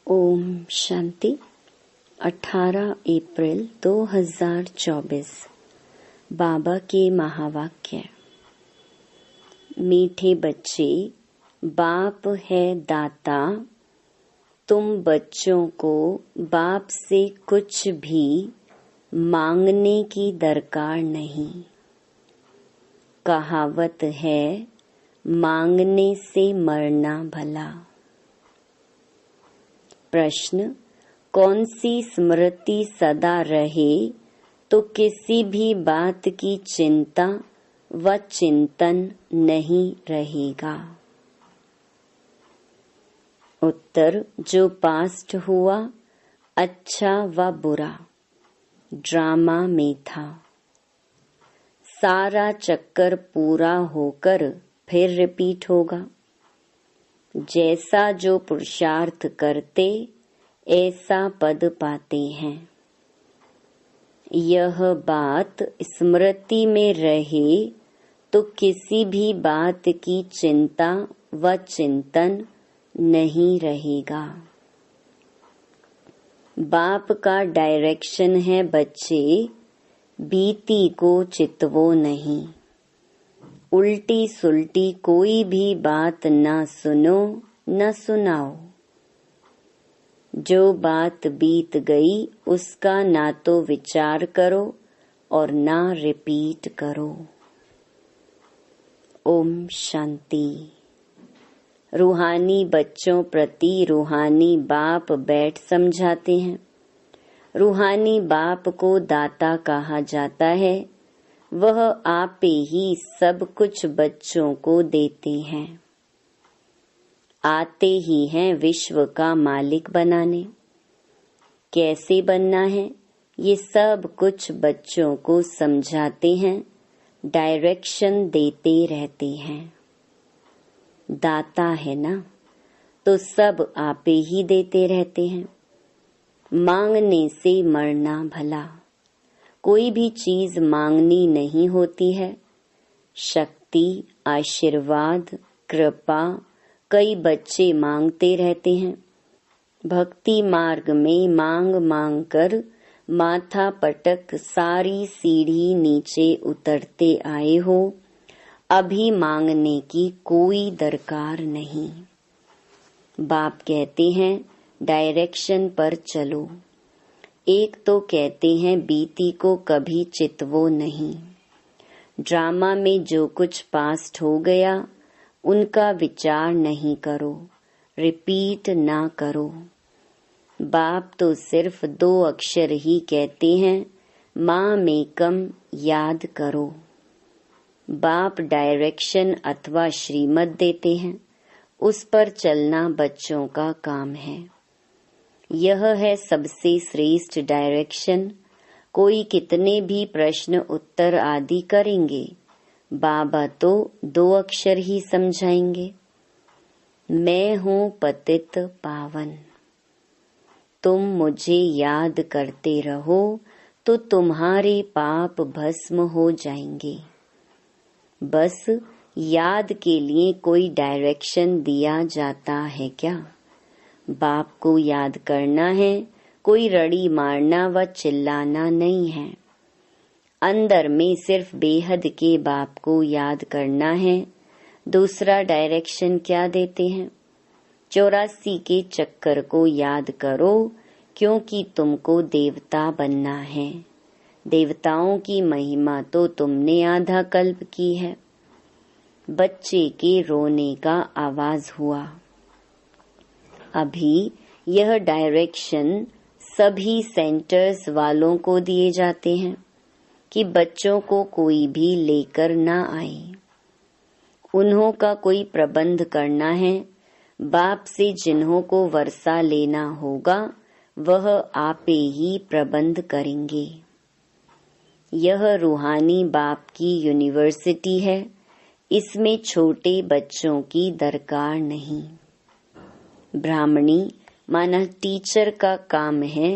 ओम शांति। 18 अप्रैल 2024 बाबा के महावाक्य। मीठे बच्चे, बाप है दाता। तुम बच्चों को बाप से कुछ भी मांगने की दरकार नहीं। कहावत है, मांगने से मरना भला। प्रश्न, कौन सी स्मृति सदा रहे तो किसी भी बात की चिंता व चिंतन नहीं रहेगा? उत्तर, जो पास्ट हुआ अच्छा व बुरा ड्रामा में था। सारा चक्कर पूरा होकर फिर रिपीट होगा। जैसा जो पुरुषार्थ करते ऐसा पद पाते हैं। यह बात स्मृति में रहे तो किसी भी बात की चिंता व चिंतन नहीं रहेगा। बाप का डायरेक्शन है, बच्चे बीती को चितवो नहीं। उल्टी सुल्टी कोई भी बात न सुनो न सुनाओ। जो बात बीत गई उसका ना तो विचार करो और ना रिपीट करो। ओम शांति। रूहानी बच्चों प्रति रूहानी बाप बैठ समझाते हैं। रूहानी बाप को दाता कहा जाता है। वह आपे ही सब कुछ बच्चों को देते हैं। आते ही हैं विश्व का मालिक बनाने। कैसे बनना है ये सब कुछ बच्चों को समझाते हैं, डायरेक्शन देते रहते हैं। दाता है ना, तो सब आपे ही देते रहते हैं। मांगने से मरना भला। कोई भी चीज मांगनी नहीं होती है। शक्ति, आशीर्वाद, कृपा कई बच्चे मांगते रहते हैं। भक्ति मार्ग में मांग मांग कर माथा पटक सारी सीढ़ी नीचे उतरते आए हो। अभी मांगने की कोई दरकार नहीं। बाप कहते हैं डायरेक्शन पर चलो। एक तो कहते हैं बीती को कभी चितवो नहीं। ड्रामा में जो कुछ पास्ट हो गया उनका विचार नहीं करो, रिपीट ना करो। बाप तो सिर्फ 2 अक्षर ही कहते हैं, माँ मेकम याद करो। बाप डायरेक्शन अथवा श्रीमत देते हैं, उस पर चलना बच्चों का काम है। यह है सबसे श्रेष्ठ डायरेक्शन। कोई कितने भी प्रश्न उत्तर आदि करेंगे, बाबा तो 2 अक्षर ही समझाएंगे। मैं हूँ पतित पावन। तुम मुझे याद करते रहो तो तुम्हारे पाप भस्म हो जाएंगे। बस याद के लिए कोई डायरेक्शन दिया जाता है क्या? बाप को याद करना है, कोई रड़ी मारना व चिल्लाना नहीं है। अंदर में सिर्फ बेहद के बाप को याद करना है। दूसरा डायरेक्शन क्या देते हैं? 84 के चक्कर को याद करो, क्योंकि तुमको देवता बनना है। देवताओं की महिमा तो तुमने आधा कल्प की है। बच्चे के रोने का आवाज हुआ। अभी यह डायरेक्शन सभी सेंटर्स वालों को दिए जाते हैं कि बच्चों को कोई भी लेकर ना आए। उन्हों का कोई प्रबंध करना है। बाप से जिन्हों को वर्षा लेना होगा वह आपे ही प्रबंध करेंगे। यह रूहानी बाप की यूनिवर्सिटी है। इसमें छोटे बच्चों की दरकार नहीं। ब्राह्मणी माना टीचर का काम है।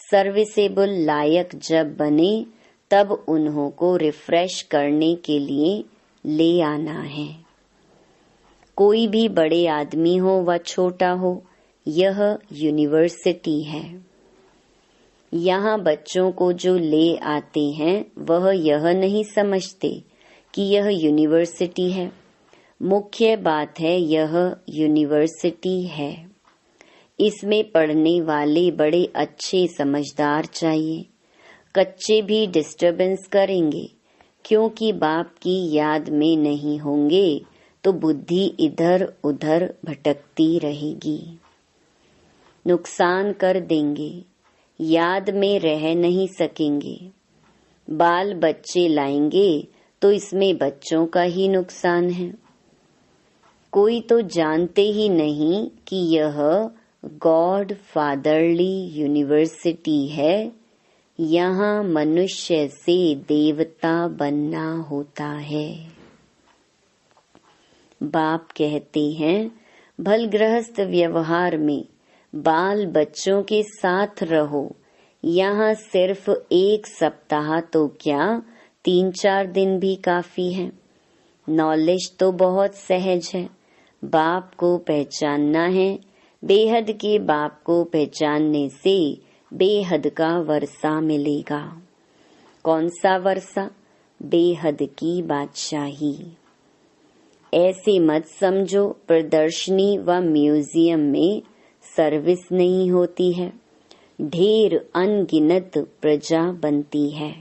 सर्विसेबल लायक जब बने तब उन्हों को रिफ्रेश करने के लिए ले आना है। कोई भी बड़े आदमी हो व छोटा हो, यह यूनिवर्सिटी है। यहाँ बच्चों को जो ले आते हैं वह यह नहीं समझते कि यह यूनिवर्सिटी है। मुख्य बात है यह यूनिवर्सिटी है। इसमें पढ़ने वाले बड़े अच्छे समझदार चाहिए। कच्चे भी डिस्टर्बेंस करेंगे, क्योंकि बाप की याद में नहीं होंगे तो बुद्धि इधर उधर भटकती रहेगी, नुकसान कर देंगे, याद में रह नहीं सकेंगे। बाल बच्चे लाएंगे तो इसमें बच्चों का ही नुकसान है। कोई तो जानते ही नहीं कि यह गॉड फादरली यूनिवर्सिटी है। यहाँ मनुष्य से देवता बनना होता है। बाप कहते हैं, भल गृहस्थ व्यवहार में बाल बच्चों के साथ रहो। यहाँ सिर्फ 1 सप्ताह तो क्या 3-4 दिन भी काफी है। नॉलेज तो बहुत सहज है। बाप को पहचानना है। बेहद के बाप को पहचानने से बेहद का वर्षा मिलेगा। कौन सा वर्षा? बेहद की बादशाही। ऐसे मत समझो प्रदर्शनी व म्यूजियम में सर्विस नहीं होती है, ढेर अनगिनत प्रजा बनती है।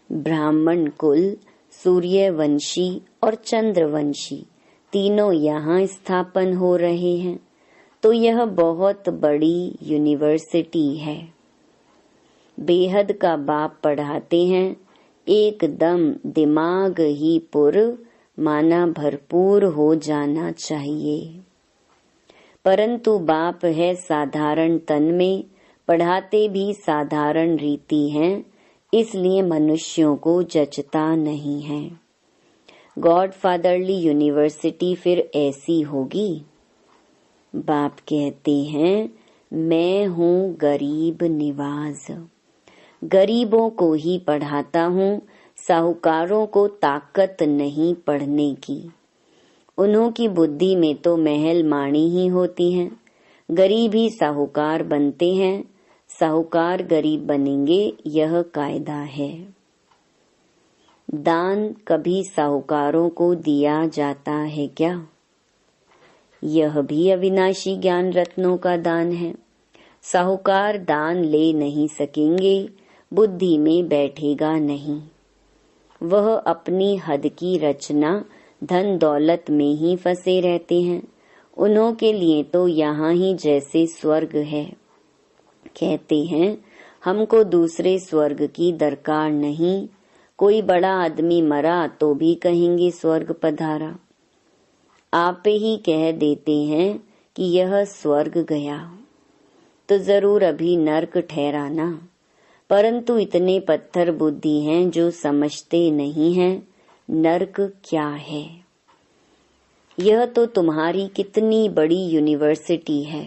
ब्राह्मण कुल, सूर्यवंशी और चंद्रवंशी तीनों यहाँ स्थापन हो रहे हैं, तो यह बहुत बड़ी यूनिवर्सिटी है। बेहद का बाप पढ़ाते हैं, एकदम दिमाग ही पूर्व माना भरपूर हो जाना चाहिए। परंतु बाप है साधारण तन में, पढ़ाते भी साधारण रीति हैं, इसलिए मनुष्यों को जचता नहीं है। गॉड फादरली यूनिवर्सिटी फिर ऐसी होगी। बाप कहते हैं, मैं हूँ गरीब निवाज। गरीबों को ही पढ़ाता हूँ, साहूकारों को ताकत नहीं पढ़ने की। उन्हों की बुद्धि में तो महल माणी ही होती हैं। गरीब ही साहूकार बनते हैं, साहूकार गरीब बनेंगे, यह कायदा है। दान कभी साहूकारों को दिया जाता है क्या? यह भी अविनाशी ज्ञान रत्नों का दान है। साहूकार दान ले नहीं सकेंगे, बुद्धि में बैठेगा नहीं। वह अपनी हद की रचना धन दौलत में ही फंसे रहते हैं। उन्हों के लिए तो यहाँ ही जैसे स्वर्ग है। कहते हैं, हमको दूसरे स्वर्ग की दरकार नहीं। कोई बड़ा आदमी मरा तो भी कहेंगे स्वर्ग पधारा। आप ही कह देते हैं कि यह स्वर्ग गया, तो जरूर अभी नर्क ठहराना। परंतु इतने पत्थर बुद्धि हैं जो समझते नहीं हैं नर्क क्या है। यह तो तुम्हारी कितनी बड़ी यूनिवर्सिटी है।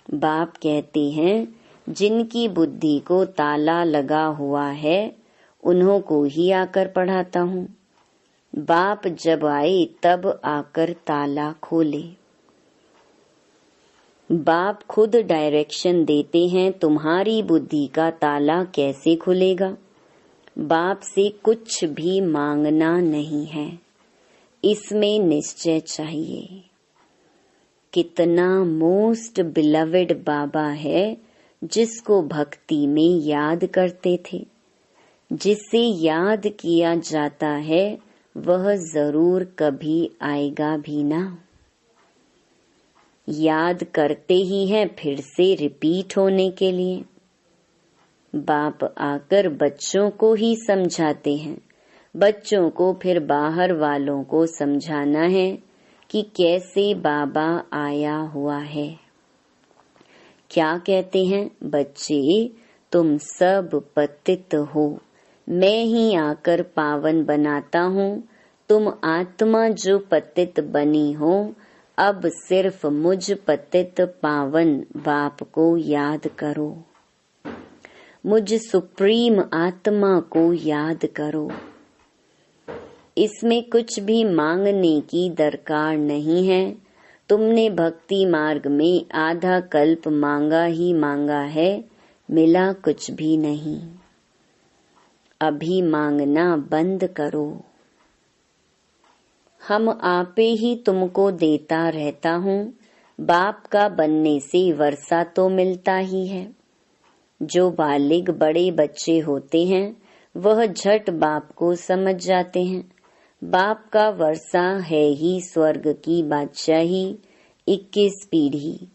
बाप कहते हैं, जिनकी बुद्धि को ताला लगा हुआ है उन्हों को ही आकर पढ़ाता हूँ। बाप जब आए तब आकर ताला खोले। बाप खुद डायरेक्शन देते हैं, तुम्हारी बुद्धि का ताला कैसे खुलेगा। बाप से कुछ भी मांगना नहीं है, इसमें निश्चय चाहिए। कितना मोस्ट बिलवेड बाबा है जिसको भक्ति में याद करते थे। जिसे याद किया जाता है वह जरूर कभी आएगा भी ना। याद करते ही हैं फिर से रिपीट होने के लिए। बाप आकर बच्चों को ही समझाते हैं, बच्चों को फिर बाहर वालों को समझाना है कि कैसे बाबा आया हुआ है। क्या कहते हैं, बच्चे तुम सब पतित हो, मैं ही आकर पावन बनाता हूँ। तुम आत्मा जो पतित बनी हो, अब सिर्फ मुझ पतित पावन बाप को याद करो। मुझ सुप्रीम आत्मा को याद करो। इसमें कुछ भी मांगने की दरकार नहीं है। तुमने भक्ति मार्ग में आधा कल्प मांगा ही मांगा है, मिला कुछ भी नहीं। अभी मांगना बंद करो। हम आपे ही तुमको देता रहता हूँ, बाप का बनने से वर्षा तो मिलता ही है। जो बालिग बड़े बच्चे होते हैं वह झट बाप को समझ जाते हैं। बाप का वर्षा है ही स्वर्ग की बादशाही, 21 पीढ़ी।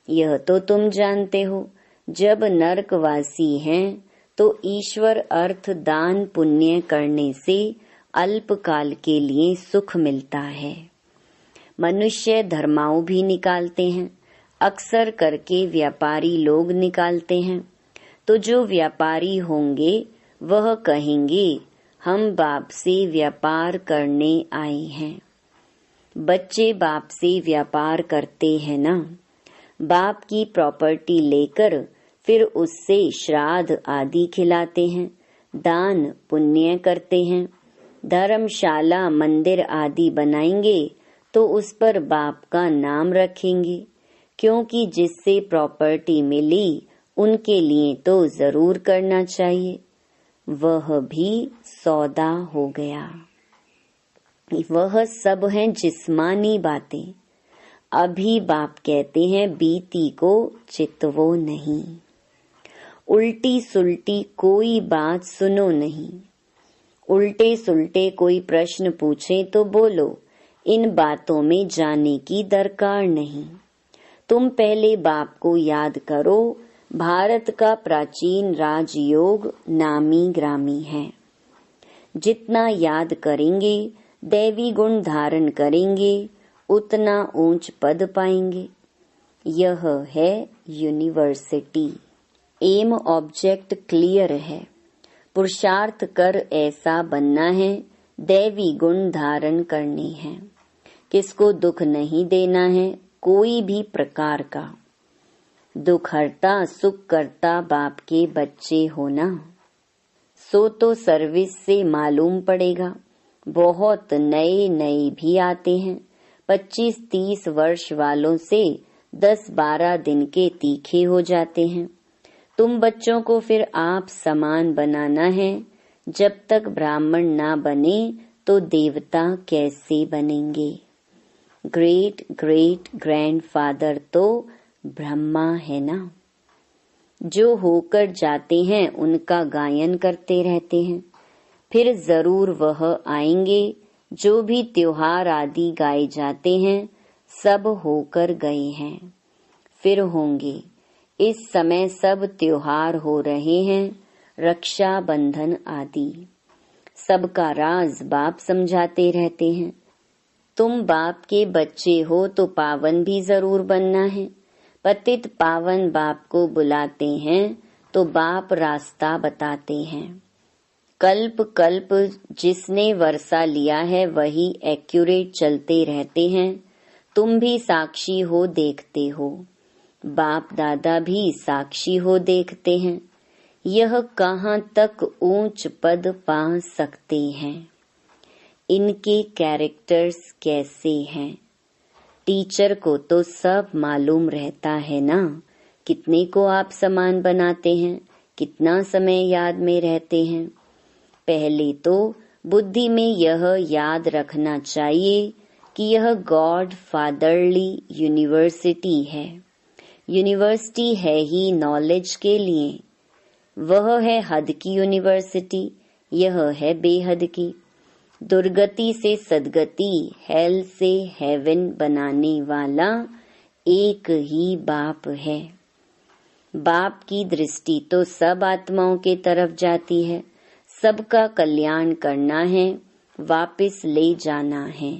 यह तो तुम जानते हो। जब नरकवासी हैं तो ईश्वर अर्थ दान पुण्य करने से अल्पकाल के लिए सुख मिलता है। मनुष्य धर्माओं भी निकालते हैं, अक्सर करके व्यापारी लोग निकालते हैं। तो जो व्यापारी होंगे वह कहेंगे हम बाप से व्यापार करने आए हैं। बच्चे बाप से व्यापार करते हैं ना, बाप की प्रॉपर्टी लेकर फिर उससे श्राद्ध आदि खिलाते हैं, दान पुण्य करते हैं। धर्मशाला मंदिर आदि बनाएंगे तो उस पर बाप का नाम रखेंगे, क्योंकि जिससे प्रॉपर्टी मिली उनके लिए तो जरूर करना चाहिए। वह भी सौदा हो गया। वह सब हैं जिस्मानी बातें। अभी बाप कहते हैं बीती को चितवो नहीं। उल्टी सुल्टी कोई बात सुनो नहीं। उल्टे सुल्टे कोई प्रश्न पूछे तो बोलो इन बातों में जाने की दरकार नहीं। तुम पहले बाप को याद करो। भारत का प्राचीन राजयोग नामी ग्रामी है। जितना याद करेंगे, दैवी गुण धारण करेंगे, उतना ऊंच पद पाएंगे। यह है यूनिवर्सिटी। एम ऑब्जेक्ट क्लियर है। पुरुषार्थ कर ऐसा बनना है, दैवी गुण धारण करने हैं। किसको दुख नहीं देना है कोई भी प्रकार का। दुख हरता सुख करता बाप के बच्चे होना, सो तो सर्विस से मालूम पड़ेगा। बहुत नए नए भी आते हैं। 25-30 वर्ष वालों से 10-12 दिन के तीखे हो जाते हैं। तुम बच्चों को फिर आप समान बनाना है। जब तक ब्राह्मण ना बने तो देवता कैसे बनेंगे। ग्रेट ग्रेट ग्रैंडफादर तो ब्रह्मा है ना। जो होकर जाते हैं उनका गायन करते रहते हैं। फिर जरूर वह आएंगे। जो भी त्योहार आदि गाए जाते हैं सब होकर गए हैं, फिर होंगे। इस समय सब त्योहार हो रहे हैं, रक्षा बंधन आदि। सबका राज बाप समझाते रहते हैं। तुम बाप के बच्चे हो तो पावन भी जरूर बनना है। पतित पावन बाप को बुलाते हैं तो बाप रास्ता बताते हैं। कल्प कल्प जिसने वर्षा लिया है वही एक्यूरेट चलते रहते हैं। तुम भी साक्षी हो, देखते हो। बाप दादा भी साक्षी हो, देखते हैं। यह कहाँ तक ऊंच पद पा सकते हैं। इनके कैरेक्टर्स कैसे हैं। टीचर को तो सब मालूम रहता है ना। कितने को आप समान बनाते हैं, कितना समय याद में रहते हैं। पहले तो बुद्धि में यह याद रखना चाहिए कि यह गॉड फादरली यूनिवर्सिटी है। यूनिवर्सिटी है ही नॉलेज के लिए। वह है हद की यूनिवर्सिटी, यह है बेहद की। दुर्गति से सदगति, हेल से हेवन बनाने वाला एक ही बाप है। बाप की दृष्टि तो सब आत्माओं के तरफ जाती है। सबका कल्याण करना है, वापस ले जाना है।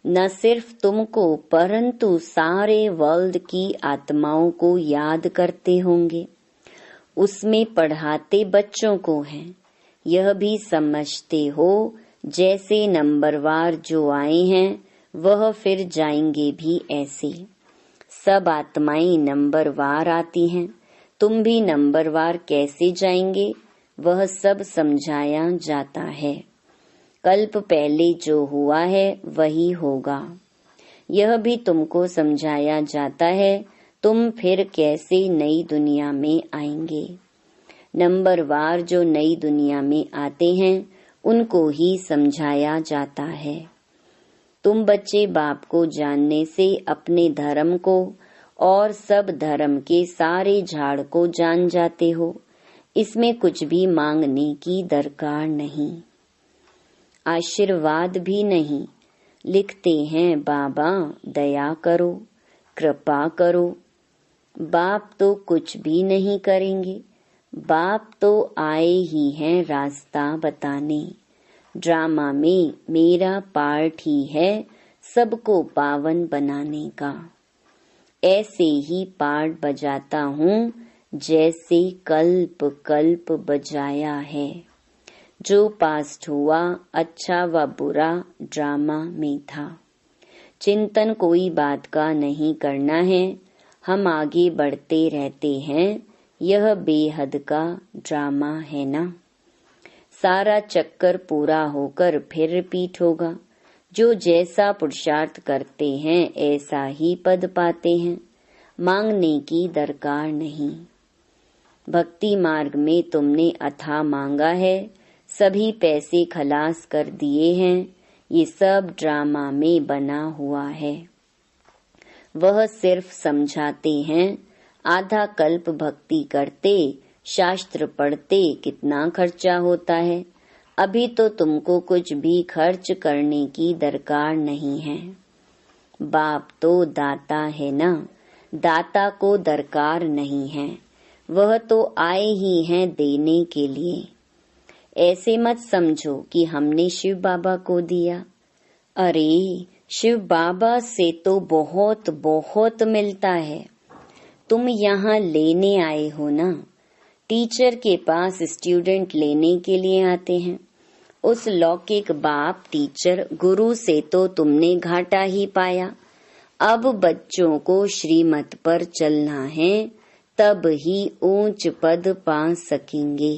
न सिर्फ तुमको परंतु सारे वर्ल्ड की आत्माओं को याद करते होंगे। उसमें पढ़ाते बच्चों को हैं। यह भी समझते हो जैसे नंबरवार जो आए हैं वह फिर जाएंगे भी ऐसे। सब आत्माएं नंबरवार आती हैं। तुम भी नंबरवार कैसे जाएंगे वह सब समझाया जाता है। कल्प पहले जो हुआ है वही होगा। यह भी तुमको समझाया जाता है तुम फिर कैसे नई दुनिया में आएंगे। नंबरवार जो नई दुनिया में आते हैं उनको ही समझाया जाता है। तुम बच्चे बाप को जानने से अपने धर्म को और सब धर्म के सारे झाड़ को जान जाते हो। इसमें कुछ भी मांगने की दरकार नहीं, आशीर्वाद भी नहीं। लिखते हैं बाबा दया करो, कृपा करो। बाप तो कुछ भी नहीं करेंगे, बाप तो आए ही हैं रास्ता बताने। ड्रामा में मेरा पार्ट ही है सबको पावन बनाने का। ऐसे ही पार्ट बजाता हूँ जैसे कल्प कल्प बजाया है। जो पास्ट हुआ अच्छा व बुरा ड्रामा में था। चिंतन कोई बात का नहीं करना है, हम आगे बढ़ते रहते हैं। यह बेहद का ड्रामा है ना। सारा चक्कर पूरा होकर फिर रिपीट होगा। जो जैसा पुरुषार्थ करते हैं ऐसा ही पद पाते हैं। मांगने की दरकार नहीं। भक्ति मार्ग में तुमने अथाह मांगा है, सभी पैसे खलास कर दिए हैं। ये सब ड्रामा में बना हुआ है। वह सिर्फ समझाते हैं। आधा कल्प भक्ति करते, शास्त्र पढ़ते कितना खर्चा होता है। अभी तो तुमको कुछ भी खर्च करने की दरकार नहीं है। बाप तो दाता है ना, दाता को दरकार नहीं है। वह तो आए ही हैं देने के लिए। ऐसे मत समझो कि हमने शिव बाबा को दिया। अरे शिव बाबा से तो बहुत बहुत मिलता है। तुम यहाँ लेने आए हो ना। टीचर के पास स्टूडेंट लेने के लिए आते हैं। उस लौकिक बाप टीचर गुरु से तो तुमने घाटा ही पाया। अब बच्चों को श्रीमत पर चलना है, तब ही ऊंच पद पा सकेंगे।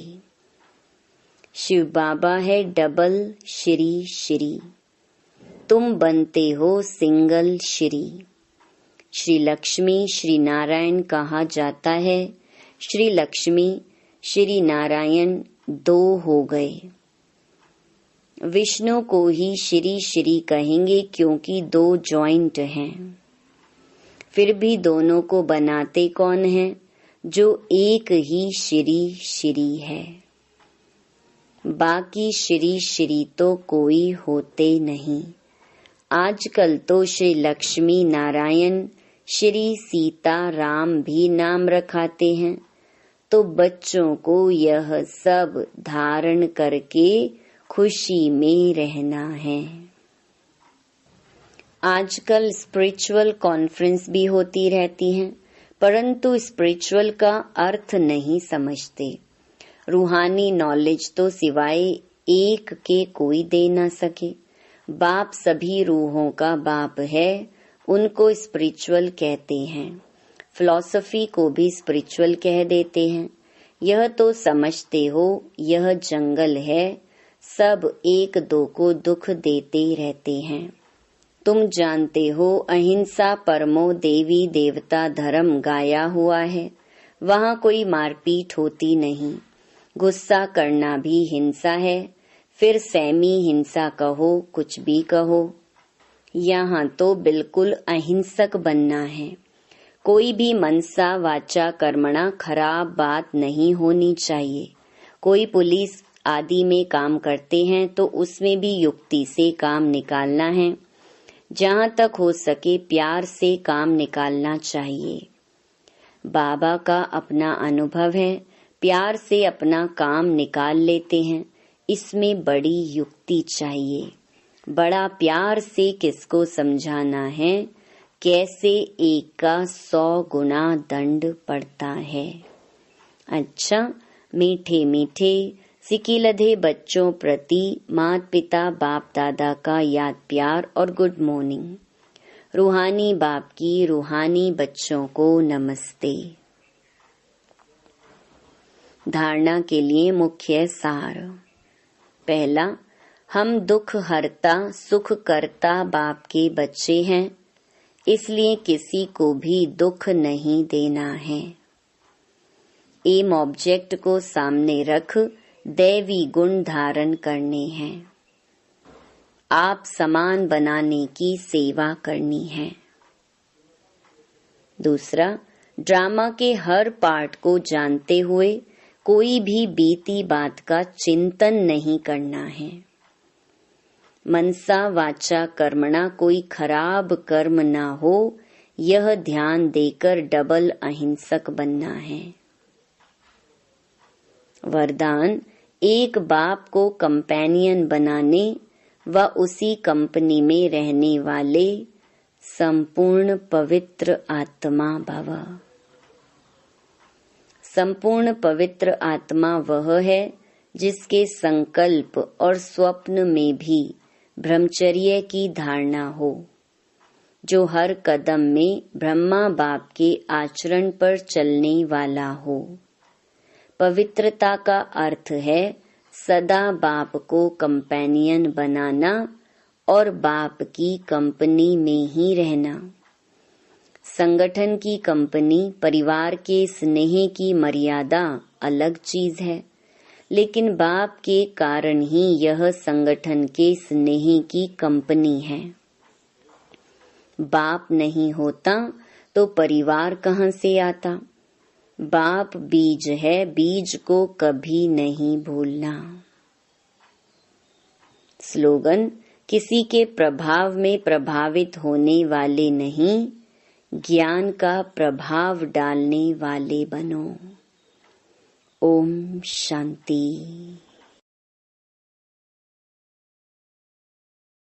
शिव बाबा है डबल श्री श्री, तुम बनते हो सिंगल श्री। श्री लक्ष्मी श्री नारायण कहा जाता है। श्री लक्ष्मी श्री नारायण दो हो गए। विष्णु को ही श्री श्री कहेंगे क्योंकि दो जॉइंट हैं। फिर भी दोनों को बनाते कौन है? जो एक ही श्री श्री है। बाकी श्री श्री तो कोई होते नहीं। आजकल तो श्री लक्ष्मी नारायण श्री सीता राम भी नाम रखाते हैं। तो बच्चों को यह सब धारण करके खुशी में रहना है। आजकल स्पिरिचुअल कॉन्फ्रेंस भी होती रहती हैं, परंतु स्पिरिचुअल का अर्थ नहीं समझते। रूहानी नॉलेज तो सिवाय एक के कोई दे न सके। बाप सभी रूहों का बाप है, उनको स्पिरिचुअल कहते हैं। फिलॉसफी को भी स्पिरिचुअल कह देते हैं। यह तो समझते हो यह जंगल है, सब एक दो को दुख देते रहते हैं। तुम जानते हो अहिंसा परमो देवी देवता धर्म गाया हुआ है। वहाँ कोई मारपीट होती नहीं। गुस्सा करना भी हिंसा है, फिर सेमी हिंसा कहो, कुछ भी कहो। यहाँ तो बिल्कुल अहिंसक बनना है। कोई भी मनसा वाचा कर्मणा खराब बात नहीं होनी चाहिए। कोई पुलिस आदि में काम करते हैं तो उसमें भी युक्ति से काम निकालना है। जहाँ तक हो सके प्यार से काम निकालना चाहिए। बाबा का अपना अनुभव है, प्यार से अपना काम निकाल लेते हैं। इसमें बड़ी युक्ति चाहिए। बड़ा प्यार से किसको समझाना है, कैसे एक का 100 गुना दंड पड़ता है। अच्छा, मीठे मीठे सिकिलधे बच्चों प्रति माता पिता बाप दादा का याद प्यार और गुड मॉर्निंग। रूहानी बाप की रूहानी बच्चों को नमस्ते। धारणा के लिए मुख्य सार। पहला, हम दुख हरता सुख करता बाप के बच्चे हैं। इसलिए किसी को भी दुख नहीं देना है। एम ऑब्जेक्ट को सामने रख दैवी गुण धारण करने हैं। आप समान बनाने की सेवा करनी है। दूसरा, ड्रामा के हर पार्ट को जानते हुए कोई भी बीती बात का चिंतन नहीं करना है। मनसा वाचा कर्मणा कोई खराब कर्म ना हो, यह ध्यान देकर डबल अहिंसक बनना है। वरदान, एक बाप को कंपेनियन बनाने व उसी कंपनी में रहने वाले संपूर्ण पवित्र आत्मा भव। संपूर्ण पवित्र आत्मा वह है जिसके संकल्प और स्वप्न में भी ब्रह्मचर्य की धारणा हो, जो हर कदम में ब्रह्मा बाप के आचरण पर चलने वाला हो। पवित्रता का अर्थ है सदा बाप को कंपेनियन बनाना और बाप की कंपनी में ही रहना। संगठन की कंपनी, परिवार के स्नेह की मर्यादा अलग चीज है, लेकिन बाप के कारण ही यह संगठन के स्नेह की कंपनी है। बाप नहीं होता तो परिवार कहाँ से आता। बाप बीज है, बीज को कभी नहीं भूलना। स्लोगन, किसी के प्रभाव में प्रभावित होने वाले नहीं, ज्ञान का प्रभाव डालने वाले बनो। ओम शांति।